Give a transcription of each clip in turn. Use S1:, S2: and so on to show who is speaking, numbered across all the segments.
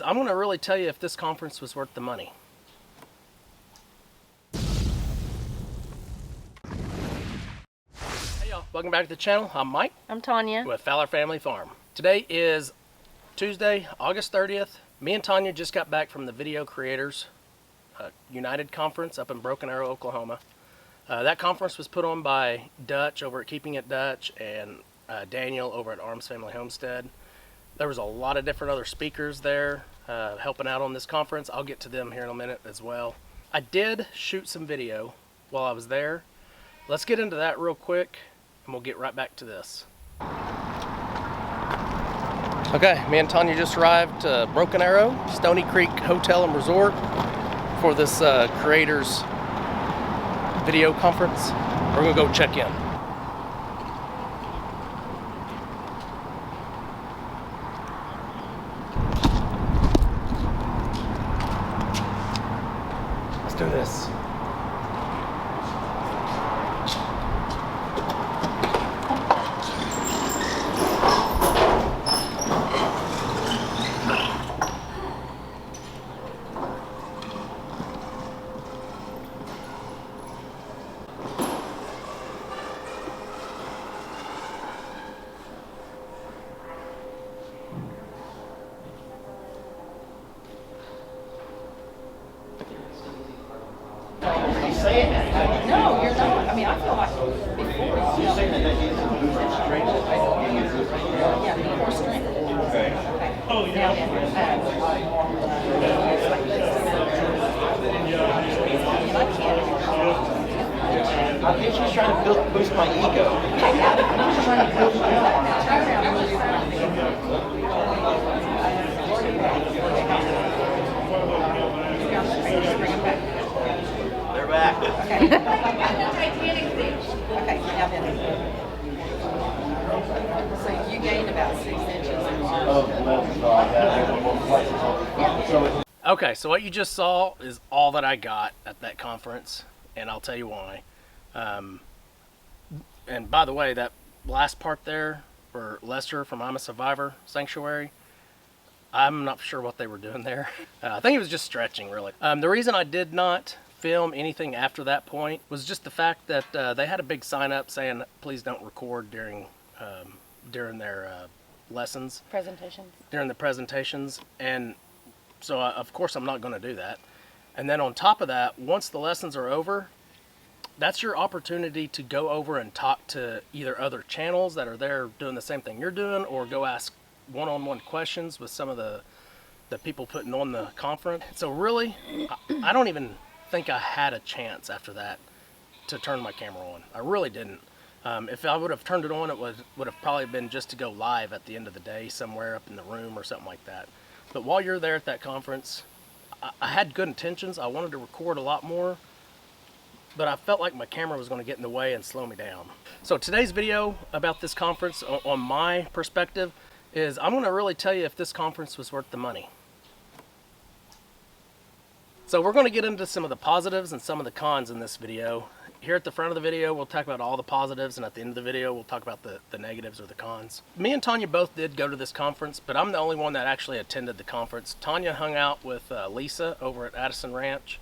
S1: I'm going to really tell you if this conference was worth the money. Hey y'all, welcome back to the channel. I'm Mike.
S2: I'm Tanya.
S1: With Fowler Family Farm. Today is Tuesday, August 30th. Me and Tanya just got back from the Video Creators United Conference up in Broken Arrow, Oklahoma. That conference was put on by Dutch over at Keeping It Dutch and Daniel over at Arms Family Homestead. There was a lot of different other speakers there helping out on this conference. I'll get to them here in a minute as well. I did shoot some video while I was there. Let's get into that real quick and we'll get right back to this. Okay, me and Tanya just arrived to Broken Arrow, Stony Creek Hotel and Resort for this creators video conference. We're gonna go check in. Let's do this.
S2: No, you're not. I mean, I feel like before. You're saying that he's yeah, before strength. Okay. Oh, yeah.
S3: I think she's trying to boost my ego.
S2: I'm trying to build my
S3: They're back.
S2: Okay. Okay, now then. So you gained about 6 inches.
S1: Okay, so what you just saw is all that I got at that conference, and I'll tell you why. And by the way, that last part there for Lester from I'm a Survivor Sanctuary, I'm not sure what they were doing there. I think it was just stretching, really. The reason I did not film anything after that point was just the fact that they had a big sign up saying, please don't record during their lessons.
S2: Presentations.
S1: During the presentations. And so, of course, I'm not going to do that. And then on top of that, once the lessons are over, that's your opportunity to go over and talk to either other channels that are there doing the same thing you're doing, or go ask one-on-one questions with some of the people putting on the conference. So really, I don't even think I had a chance after that to turn my camera on. I really didn't. If I would have turned it on, it would have probably been just to go live at the end of the day somewhere up in the room or something like that. But while you're there at that conference, I had good intentions. I wanted to record a lot more, but I felt like my camera was going to get in the way and slow me down. So today's video about this conference, on my perspective, is I'm going to really tell you if this conference was worth the money. So we're going to get into some of the positives and some of the cons in this video. Here at the front of the video, we'll talk about all the positives, and at the end of the video, we'll talk about the negatives or the cons. Me and Tanya both did go to this conference, but I'm the only one that actually attended the conference. Tanya hung out with Lisa over at Addison Ranch.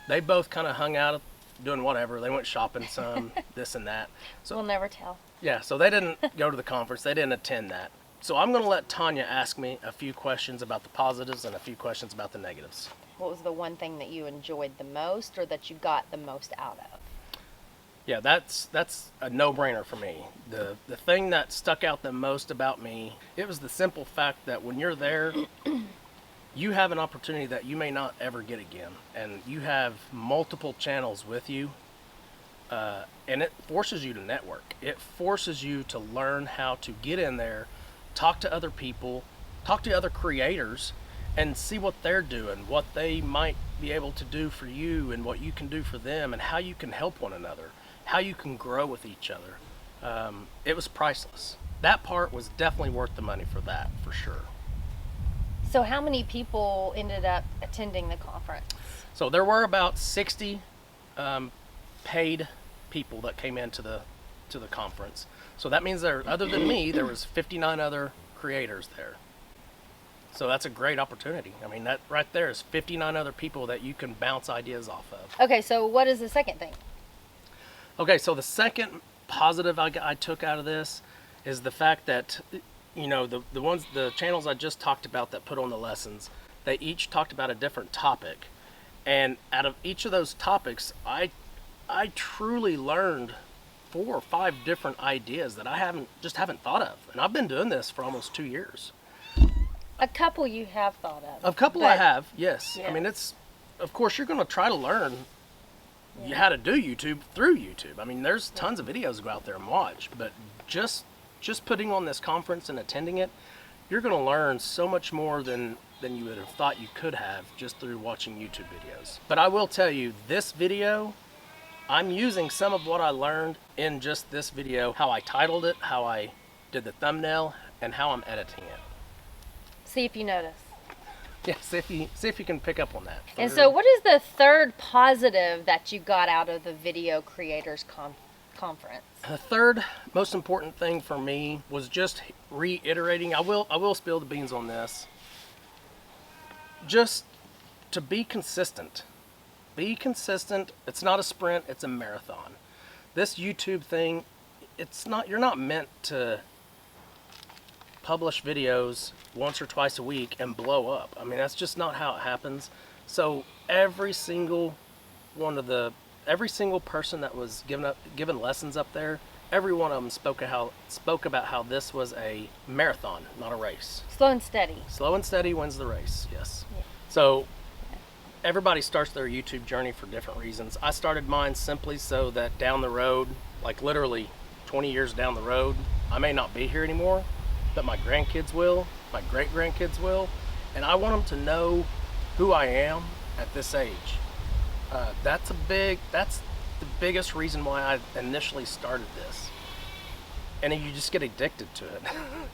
S1: They both kind of hung out doing whatever. They went shopping some, this and that. So
S2: We'll never tell.
S1: yeah, so they didn't go to the conference. They didn't attend that. So I'm going to let Tanya ask me a few questions about the positives and a few questions about the negatives.
S2: What was the one thing that you enjoyed the most, or that you got the most out of?
S1: Yeah, that's a no-brainer for me. The thing that stuck out the most about me, it was the simple fact that when you're there, you have an opportunity that you may not ever get again, and you have multiple channels with you, and it forces you to network. It forces you to learn how to get in there, talk to other people, talk to other creators, and see what they're doing, what they might be able to do for you, and what you can do for them, and how you can help one another, how you can grow with each other. It was priceless. That part was definitely worth the money for that, for sure.
S2: So how many people ended up attending the conference?
S1: So there were about 60 paid people that came into the conference. So that means there, other than me, there was 59 other creators there. So that's a great opportunity. I mean, that right there is 59 other people that you can bounce ideas off of.
S4: Okay, so what is the second thing?
S1: Okay, so the second positive I took out of this is the fact that, you know, the channels I just talked about that put on the lessons, they each talked about a different topic. And out of each of those topics, I truly learned 4 or 5 different ideas that I haven't thought of. And I've been doing this for almost 2 years.
S4: A couple you have thought of.
S1: A couple I
S4: but-
S1: have, yes.
S4: Yeah.
S1: I mean, of course, you're going to try to learn how to do YouTube through YouTube. I mean, there's tons of videos to go out there and watch, but just putting on this conference and attending it, you're going to learn so much more than you would have thought you could have just through watching YouTube videos. But I will tell you, this video, I'm using some of what I learned in just this video, how I titled it, how I did the thumbnail, and how I'm editing it.
S4: See if you notice.
S1: Yeah, see if you can pick up on that.
S4: And so what is the third positive that you got out of the Video Creators Conference?
S1: The third most important thing for me was just reiterating, I will spill the beans on this, just to be consistent. Be consistent. It's not a sprint, it's a marathon. This YouTube thing, you're not meant to publish videos once or twice a week and blow up. I mean, that's just not how it happens. So every single person that was given lessons up there, every one of them spoke about how this was a marathon, not a race.
S4: Slow and steady.
S1: Slow and steady wins the race, yes.
S4: Yeah.
S1: So everybody starts their YouTube journey for different reasons. I started mine simply so that down the road, like literally 20 years down the road, I may not be here anymore, but my grandkids will, my great-grandkids will, and I want them to know who I am at this age. That's the biggest reason why I initially started this. And you just get addicted to it.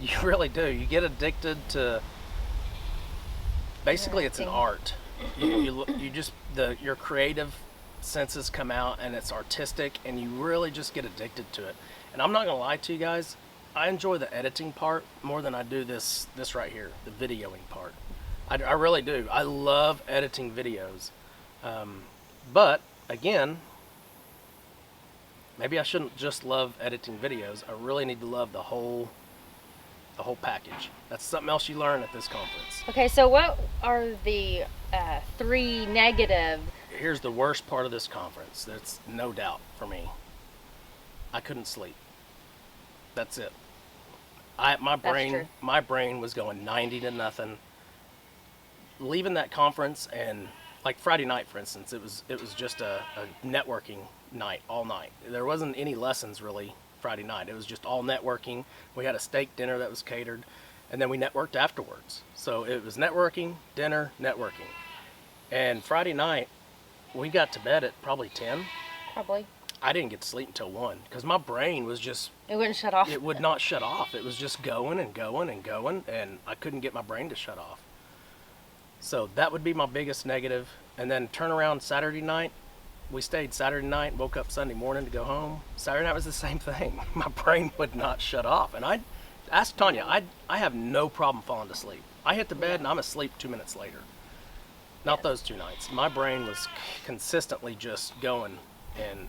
S1: You really do. You get addicted to, basically it's an art. Your creative senses come out and it's artistic and you really just get addicted to it. And I'm not gonna lie to you guys, I enjoy the editing part more than I do this right here, the videoing part. I really do. I love editing videos. But again, maybe I shouldn't just love editing videos. I really need to love the whole package. That's something else you learn at this conference.
S4: Okay, so what are the 3 negative?
S1: Here's the worst part of this conference. That's no doubt for me. I couldn't sleep. That's it. My brain was going 90 to nothing. Leaving that conference, and like Friday night, for instance, it was just a networking night all night. There wasn't any lessons really Friday night. It was just all networking. We had a steak dinner that was catered, and then we networked afterwards. So it was networking, dinner, networking. And Friday night, we got to bed at probably 10.
S4: Probably.
S1: I didn't get to sleep until 1 because my brain was just...
S4: It wouldn't shut off.
S1: It would not shut off. It was just going and going and going, and I couldn't get my brain to shut off. So that would be my biggest negative. And then turn around Saturday night. We stayed Saturday night, woke up Sunday morning to go home. Saturday night was the same thing. My brain would not shut off. And I asked Tanya, I have no problem falling to sleep. I hit the bed and I'm asleep 2 minutes later. Not those 2 nights. My brain was consistently just going, and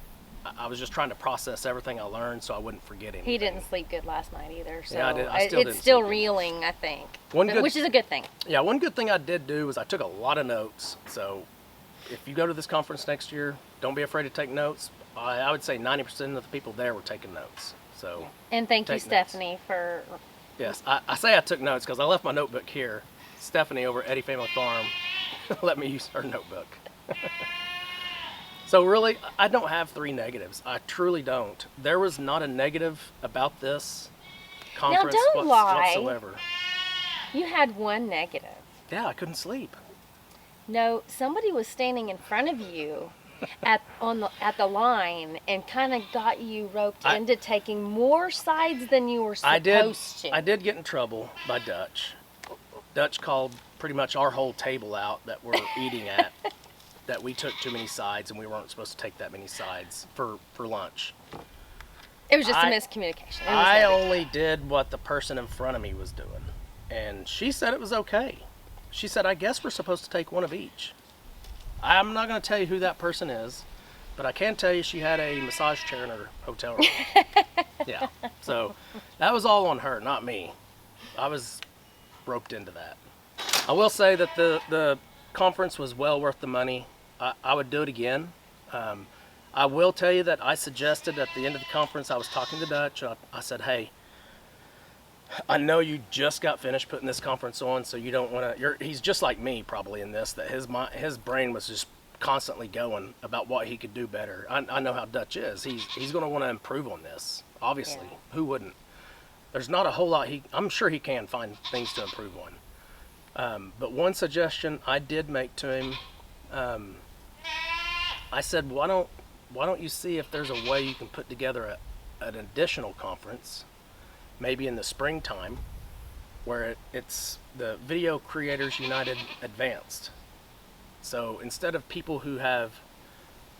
S1: I was just trying to process everything I learned so I wouldn't forget anything.
S4: He didn't sleep good last night either, so
S1: Yeah,
S4: it's still reeling, I think. Which is a good thing.
S1: Yeah, one good thing I did do was I took a lot of notes. So if you go to this conference next year, don't be afraid to take notes. I would say 90% of the people there were taking notes. So
S4: And thank you,
S1: take notes.
S4: Stephanie, for...
S1: Yes, I say I took notes because I left my notebook here. Stephanie over at Eddie Family Farm let me use her notebook. So really, I don't have 3 negatives. I truly don't. There was not a negative about this conference
S4: don't lie.
S1: whatsoever.
S4: You had 1 negative.
S1: Yeah, I couldn't sleep.
S4: No, somebody was standing in front of you at the line and kind of got you roped into taking more sides than you were supposed to.
S1: I did get in trouble by Dutch. Dutch called pretty much our whole table out that we're eating at, that we took too many sides and we weren't supposed to take that many sides for lunch.
S4: It was just a miscommunication.
S1: I only did what the person in front of me was doing. And she said it was okay. She said, I guess we're supposed to take one of each. I'm not going to tell you who that person is, but I can tell you she had a massage chair in her hotel room. Yeah. So that was all on her, not me. I was roped into that. I will say that the conference was well worth the money. I would do it again. I will tell you that I suggested at the end of the conference, I was talking to Dutch. I said, hey, I know you just got finished putting this conference on, so you don't want to. He's just like me, probably in this, that his brain was just constantly going about what he could do better. I know how Dutch is. He's going to want to improve on this. Obviously,
S4: Yeah.
S1: Who wouldn't? There's not a whole lot. I'm sure he can find things to improve on. But one suggestion I did make to him, I said, why don't you see if there's a way you can put together an additional conference, maybe in the springtime, where it's the Video Creators United Advanced. So instead of people who have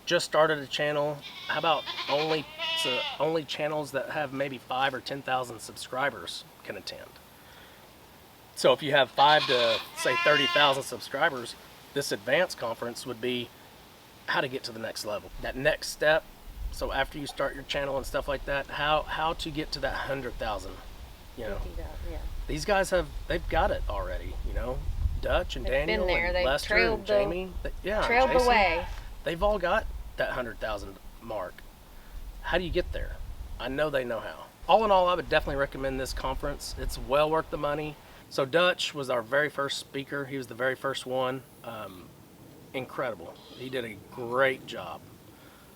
S1: just started a channel, how about only channels that have maybe 5,000 or 10,000 subscribers can attend? So if you have 5 to say 30,000 subscribers, this advanced conference would be how to get to the next level, that next step. So after you start your channel and stuff like that, how to get to that 100,000, you know.
S4: Yeah.
S1: These guys they've got it already, you know. Dutch and
S4: They've been
S1: Daniel
S4: there.
S1: and
S4: They've
S1: Lester
S4: trailed
S1: and
S4: the-
S1: Jamie.
S4: Trailed
S1: Jason,
S4: the way.
S1: They've all got that 100,000 mark. How do you get there? I know they know how. All in all, I would definitely recommend this conference. It's well worth the money. So Dutch was our very first speaker. He was the very first one. Incredible. He did a great job.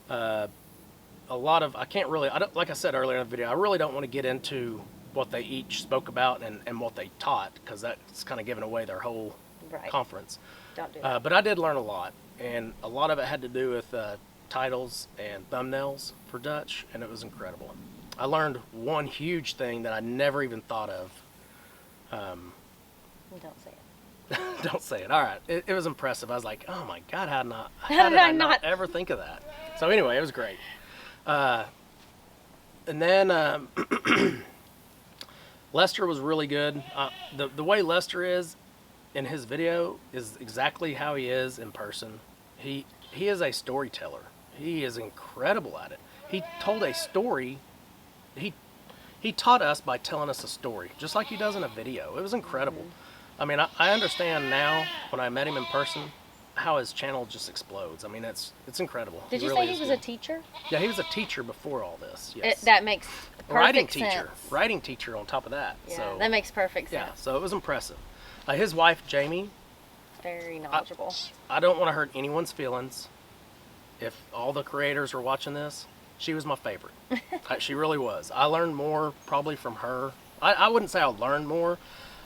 S1: A lot of, like I said earlier in the video, I really don't want to get into what they each spoke about and what they taught, because that's kind of giving away their whole
S4: Right.
S1: conference.
S4: Don't do that.
S1: But I did learn a lot, and a lot of it had to do with titles and thumbnails for Dutch, and it was incredible. I learned one huge thing that I never even thought of.
S4: Don't say it.
S1: Don't say it. All right. It was impressive. I was like, oh my God, how
S4: How
S1: did I not ever think of that? So anyway, it was great. And then Lester was really good. The way Lester is in his video is exactly how he is in person. He is a storyteller. He is incredible at it. He told a story. He taught us by telling us a story, just like he does in a video. It was incredible. I mean, I understand now, when I met him in person, how his channel just explodes. I mean, it's incredible.
S4: Did you
S1: really
S4: say he
S1: is
S4: was
S1: good.
S4: a teacher?
S1: Yeah, he was a teacher before all this. Yes.
S4: That makes perfect
S1: writing
S4: sense.
S1: teacher. Writing teacher on top of that.
S4: Yeah,
S1: So
S4: that makes perfect sense.
S1: yeah, so it was impressive. His wife, Jamie,
S4: Very knowledgeable.
S1: I don't want to hurt anyone's feelings. If all the creators are watching this, she was my favorite. She really was. I learned more probably from her. I wouldn't say I learned more.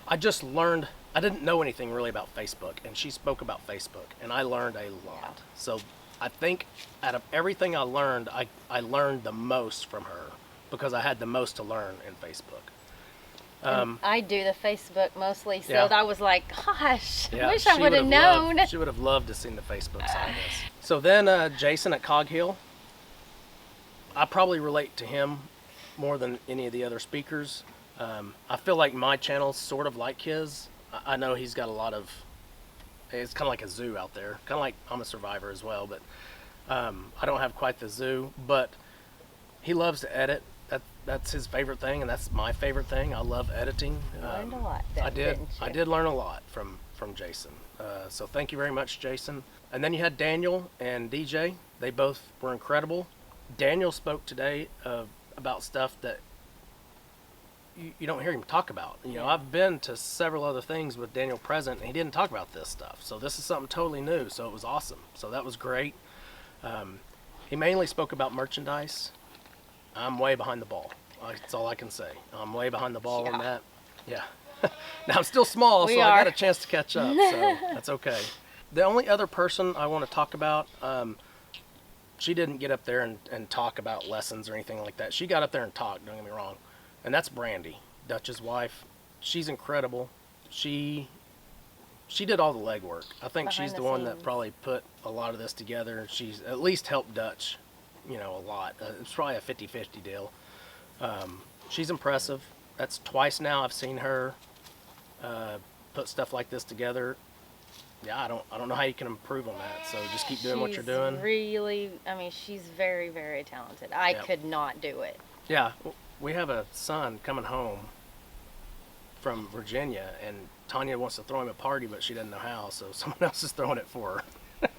S1: I just learned. I didn't know anything really about Facebook, and she spoke about Facebook, and I learned a lot. So I think out of everything I learned the most from her, because I had the most to learn in Facebook.
S4: I do the Facebook mostly, so
S1: Yeah.
S4: I was like, gosh,
S1: Yeah,
S4: I wish I
S1: she
S4: would have
S1: would've
S4: known.
S1: She would have loved to seen the Facebook side of this. So then Jason at Cog Hill, I probably relate to him more than any of the other speakers. I feel like my channel's sort of like his. I know he's got a lot of, it's kind of like a zoo out there. Kind of like I'm a survivor as well, but I don't have quite the zoo. But he loves to edit. That's his favorite thing, and that's my favorite thing. I love editing.
S4: You learned a lot,
S1: I did.
S4: didn't you?
S1: I did learn a lot from Jason. So thank you very much, Jason. And then you had Daniel and DJ. They both were incredible. Daniel spoke today about stuff that you don't hear him talk about. You know, I've been to several other things with Daniel present, and he didn't talk about this stuff. So this is something totally new. So it was awesome. So that was great. He mainly spoke about merchandise. I'm way behind the ball. That's all I can say. I'm way behind the ball on that. Yeah. Now I'm still small, so I got a chance to catch up. So that's okay. The only other person I want to talk about, she didn't get up there and talk about lessons or anything like that. She got up there and talked, don't get me wrong. And that's Brandy, Dutch's wife. She's incredible. She did all the legwork. I think
S4: Behind
S1: she's
S4: the
S1: the one that
S4: scenes.
S1: probably put a lot of this together. She's at least helped Dutch, you know, a lot. It's probably a 50-50 deal. She's impressive. That's twice now I've seen her put stuff like this together, yeah, I don't know how you can improve on that. So just keep doing what you're doing.
S4: Really, I mean, she's very, very talented. I
S1: Yeah.
S4: could not do it.
S1: Yeah, we have a son coming home from Virginia, and Tanya wants to throw him a party, but she doesn't know how, so someone else is throwing it for her.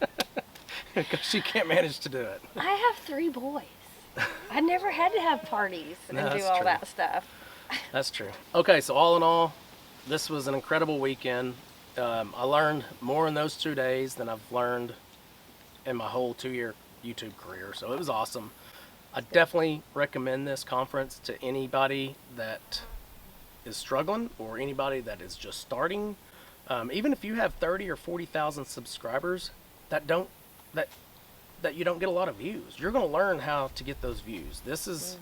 S1: Because she can't manage to do it.
S4: I have 3 boys. I never had to have parties and
S1: No,
S4: do
S1: that's
S4: all
S1: true.
S4: that stuff.
S1: That's true. Okay, so all in all, this was an incredible weekend. I learned more in those 2 days than I've learned in my whole 2-year YouTube career, so it was awesome. I definitely recommend this conference to anybody that is struggling or anybody that is just starting. Even if you have 30 or 40,000 subscribers that you don't get a lot of views, you're going to learn how to get those views. This is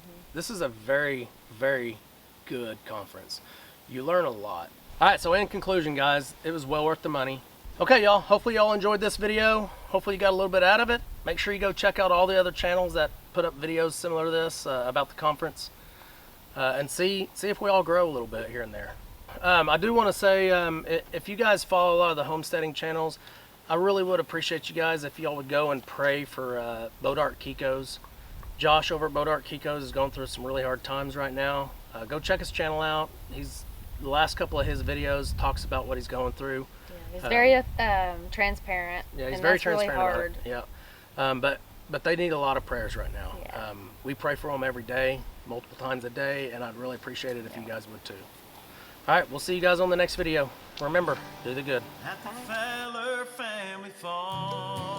S1: a very, very good conference. You learn a lot. All right, so in conclusion, guys, it was well worth the money. Okay, y'all, hopefully y'all enjoyed this video. Hopefully you got a little bit out of it. Make sure you go check out all the other channels that put up videos similar to this about the conference, and see if we all grow a little bit here and there. I do want to say, if you guys follow a lot of the homesteading channels, I really would appreciate you guys if y'all would go and pray for Bodart Kiko's. Josh over at Bodart Kiko's is going through some really hard times right now. Go check his channel out. The last couple of his videos talks about what he's going through.
S4: Yeah, he's very transparent.
S1: Yeah, he's
S4: and
S1: very
S4: that's really
S1: transparent
S4: hard.
S1: about it. Yeah, but they need a lot of prayers right now.
S4: Yeah.
S1: We pray for them every day, multiple times a day, and I'd really appreciate it if you guys would too. All right, we'll see you guys on the next video. Remember, do the good.
S5: At the Fowler family farm.